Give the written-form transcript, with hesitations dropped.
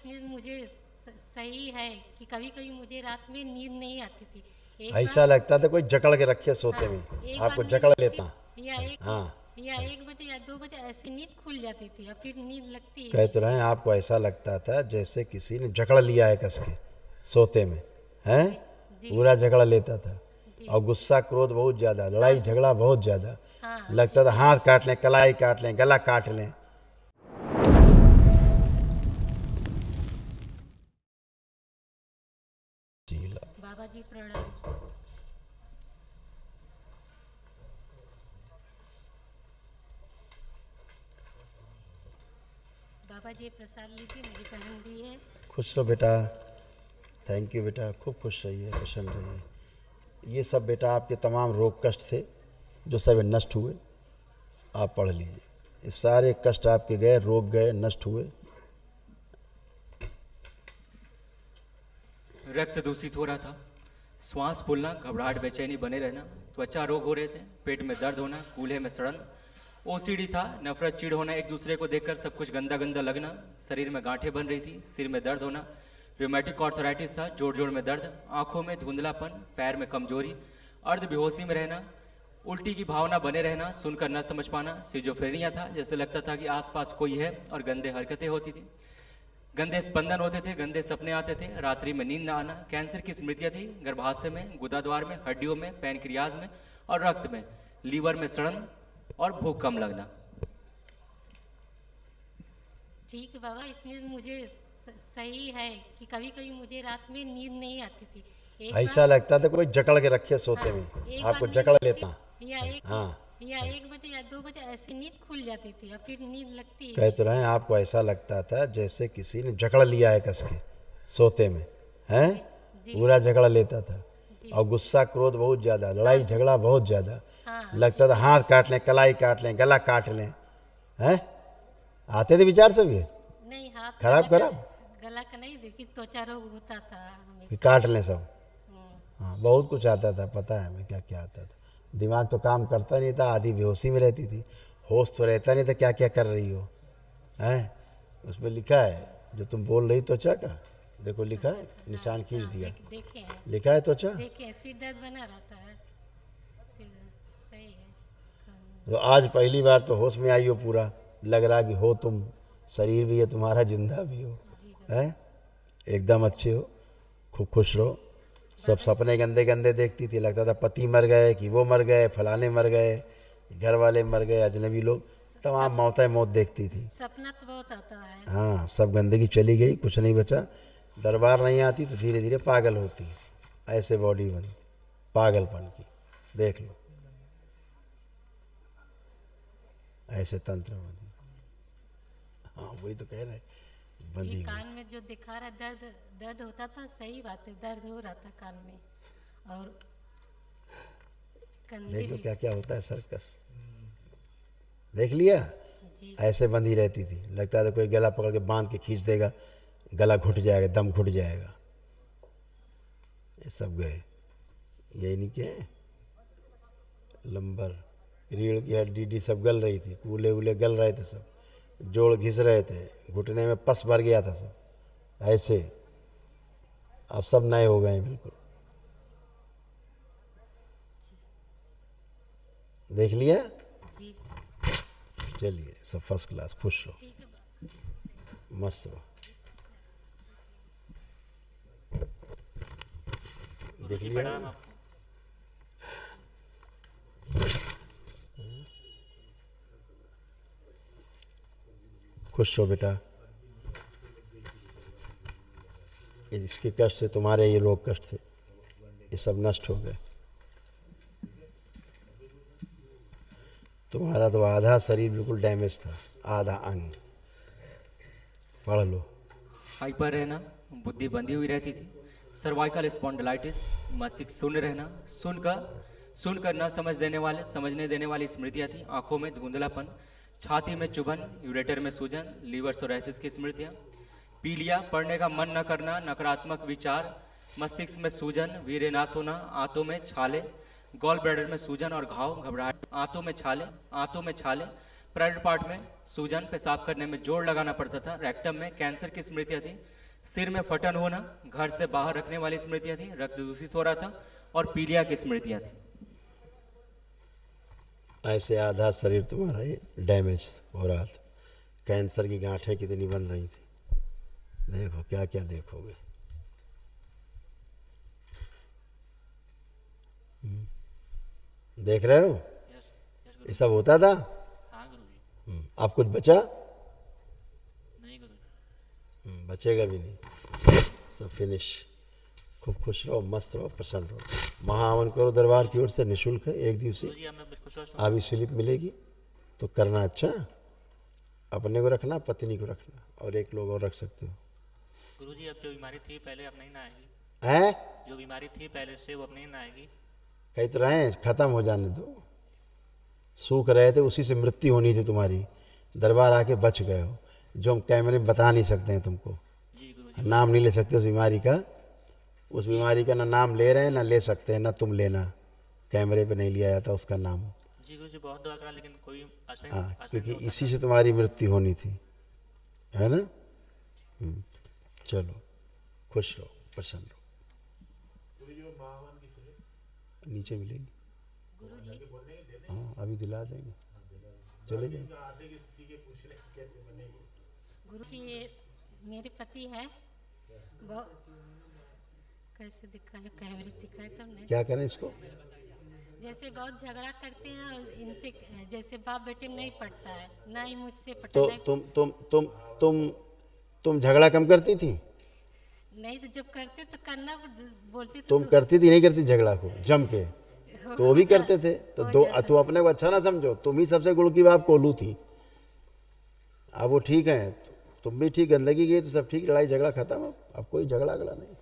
इसमें मुझे सही है कि कभी कभी मुझे रात में नींद नहीं आती थी। ऐसा लगता था कोई जकड़ के रखे सोते हाँ, में, एक आपको बार नींद जकड़ लगती लेता। या हाँ, या 1 बजे या 2 बजे ऐसी नींद खुल जाती थी और फिर नींद लगती ही कह नहीं। तो रहे हैं आपको ऐसा लगता था जैसे किसी ने जकड़ लिया है कस के सोते में, हैं? जी जी पूरा जकड़ लेता था। जी। और गुस्सा क्रोध बहुत ज़्यादा, हाँ लड़ाई झगड़ा बहुत ज़्यादा। हाँ लगता था हाथ काट लें, कलाई काट लें, गला काट लें। बाबा जी प्रणाम। बाबा जी प्रसाद लीजिए, मेरी बहन दी है। खुश रहो बेटा, थैंक यू बेटा, खूब खुश रहिए, प्रसन्न रहिए। ये सब बेटा आपके तमाम रोग कष्ट थे जो सब नष्ट हुए, आप पढ़ लीजिए। ये सारे कष्ट आपके गए, रोग गए, नष्ट हुए। रक्त दूषित हो रहा था, श्वास फूलना, घबराहट, बेचैनी बने रहना, त्वचा रोग हो रहे थे, पेट में दर्द होना, कूल्हे में सड़न, ओसीडी था, नफरत, चिढ़ होना, एक दूसरे को देखकर सब कुछ गंदा गंदा लगना, शरीर में गांठें बन रही थी, सिर में दर्द होना, रूमेटिक आर्थराइटिस था, जोड़ जोड़ में दर्द, आंखों में धुंधलापन, पैर में कमजोरी, अर्ध बेहोशी में रहना, उल्टी की भावना बने रहना, सुनकर न समझ पाना, सिजोफ्रेनिया था, जैसे लगता था कि आसपास कोई है और गंदे हरकतें होती थी, गंदे स्पंदन होते थे, गंदे सपने आते थे, रात्रि में नींद न आना, कैंसर की स्मृतियां थी, गर्भाशय में, गुदाद्वार में, हड्डियों में, पैनक्रियाज में और रक्त में, लीवर में सड़न और भूख कम लगना। ठीक है बाबा, इसमें मुझे सही है कि कभी कभी मुझे रात में नींद नहीं आती थी। ऐसा लगता था कोई जकड़ के रखे सोते में, एक आपको बार जकड़ नींद लेता। लगती या 1 बजे या 2 बजे ऐसी नींद खुल जाती थी और फिर नींद लगती ही कह तो रहे हैं आपको ऐसा लगता था जैसे किसी ने जकड़ लिया है कस के सोते में, हैं? जी पूरा जकड़ लेता था। जी। और गुस्सा क्रोध बहुत ज़्यादा, लड़ाई झगड़ा बहुत ज़्यादा। हाँ लगता था हाथ काट लें, कलाई काट लें, गला काट लें, हैं? आते थे विचार सब ये नहीं, हाथ खराब गला का नहीं, लेकिन त्वचा रोग होता था कि हमेशा। काट लें सब। हम्म, हाँ, बहुत कुछ आता था, पता है हमें क्या क्या आता था। दिमाग तो काम करता नहीं था, आधी बेहोशी में रहती थी, होश तो रहता नहीं था क्या क्या कर रही हो, हैं? उसमें लिखा है जो तुम बोल रही त्वचा का, देखो लिखा है, निशान खींच दिया, देखे हैं लिखा है त्वचा। देखे हैं, सिर दर्द बना रहता है, सिर दर्द सही है। तो आज पहली बार तो होश में आई हो, पूरा लग रहा कि हो तुम, शरीर भी है तुम्हारा, जिंदा भी हो, हैं? एकदम अच्छे हो, खूब खुश रहो। सब सपने गंदे गंदे देखती थी, लगता था पति मर गए कि वो मर गए, फलाने मर गए, घर वाले मर गए, अजनबी लोग, तमाम मौतें मौत देखती थी। सपना तो बहुत आता है। हाँ, सब गंदगी चली गई, कुछ नहीं बचा। दरबार नहीं आती तो धीरे धीरे पागल होती, ऐसे बॉडी बनी पागलपन की, देख लो ऐसे तंत्र बनी। हाँ, वही तो कह रहे, बंदी ये हुई। कान में जो दिखा रहा दर्द दर्द होता था, सही बात है, दर्द हो रहा था कान में। और कंधे देख लो भी। क्या क्या होता है सर्कस, देख लिया। जी ऐसे बंधी रहती थी, लगता था कोई गला पकड़ के बांध के खींच देगा, गला घुट जाएगा, दम घुट जाएगा। ये सब गए, यही नहीं क्या लंबर, रीढ़ की हड्डी सब गल रही थी, कूले वूले गल रहे थे, सब जोड़ घिस रहे थे, घुटने में पस भर गया था सब, ऐसे अब सब नए हो गए हैं बिल्कुल। देख लिया। जी चलिए, सब फर्स्ट क्लास, खुश रहो, ठीक है। मस्त रहो। देख लिया। खुश हो बेटा, इसके कष्ट से तुम्हारे ये रोग कष्ट थे, ये सब नष्ट हो गए। तुम्हारा तो आधा शरीर बिल्कुल डैमेज था, आधा अंग। पढ़ लो। हाइपर रहना, बुद्धि बंधी हुई रहती थी, सर्वाइकल स्पॉन्डिलाइटिस, मस्तिष्क शून्य रहना, सुनकर न समझने देने वाली स्मृतियाँ थी, आंखों में धुंधलापन, छाती में चुभन, यूरेटर में सूजन, लीवर सोराइसिस की स्मृतियाँ, पीलिया, पढ़ने का मन न करना, नकारात्मक विचार, मस्तिष्क में सूजन, वीर्य नाश होना, आंतों में छाले, गॉल ब्लैडर में सूजन और घाव, घबराहट, आंतों में छाले, प्राइवेट पार्ट में सूजन, पेशाब करने में जोर लगाना पड़ता था। रेक्टम में कैंसर की स्मृतियां थी। सिर में फटन होना, घर से बाहर रखने वाली स्मृतियां थी। रक्त दूषित हो रहा था और पीलिया की स्मृतियां थी। ऐसे आधा शरीर तुम्हारा ये डैमेज हो रहा था। कैंसर की गांठें कितनी बन रही थी, देखो क्या क्या देखोगे। देख रहे हो ये सब होता था। हाँ गुरुजी। आप कुछ बचा? नहीं गुरुजी। बचेगा भी नहीं, सब फिनिश। खूब खुश रहो, मस्त रहो, प्रसन्न रहो। महाहवन करो दरबार की ओर से, निःशुल्क है, एक दिवसीय। अभी स्लिप मिलेगी तो करना। अच्छा, अपने को रखना, पत्नी को रखना, और एक लोग और रख सकते हो। गुरुजी अब जो बीमारी थी पहले अब नहीं ना आएगी। हैं? जो बीमारी थी पहले से वो अब नहीं ना आएगी। कहीं तो रहे, खत्म हो जाने दो। सूख रहे थे, उसी से मृत्यु होनी थी तुम्हारी। दरबार आके बच गए हो, जो हम कैमरे में बता नहीं सकते हैं तुमको। जी गुरुजी। नाम नहीं ले सकते उस बीमारी का। उस बीमारी का ना नाम ले रहे हैं, ना ले सकते हैं, ना तुम लेना। कैमरे पे नहीं लिया जाता उसका नाम। जी गुरुजी बहुत दवा करा लेकिन कोई असर हाँ, क्योंकि इसी से तुम्हारी मृत्यु होनी थी, है ना। चलो, खुश रहो, प्रसन्न रहो। नीचे मिलेगी। हाँ, अभी दिला देंगे, चले जाए। गुरु की ये मेरे पति है, बहुत कैसे दिखाए, कैमरे दिखाए तब नहीं। क्या करें इसको? जैसे बहुत झगड़ा करते हैं और इनसे, जैसे बाप बेटे में नहीं पड़ता है, ना ही मुझसे पड़ता तो नहीं। तुम झगड़ा कम करती थी? नहीं तो जब करते तो करना बोलते तुम करती थी नहीं करती झगड़ा को जम के? तो वो भी करते थे। तो तू अपने को अच्छा ना समझो, तुम ही सबसे गुड़ की बाप कोलू थी। अब वो ठीक है, तुम भी ठीक, गंदगी गई तो सब ठीक, लड़ाई झगड़ा खत्म। अब कोई झगड़ा नहीं।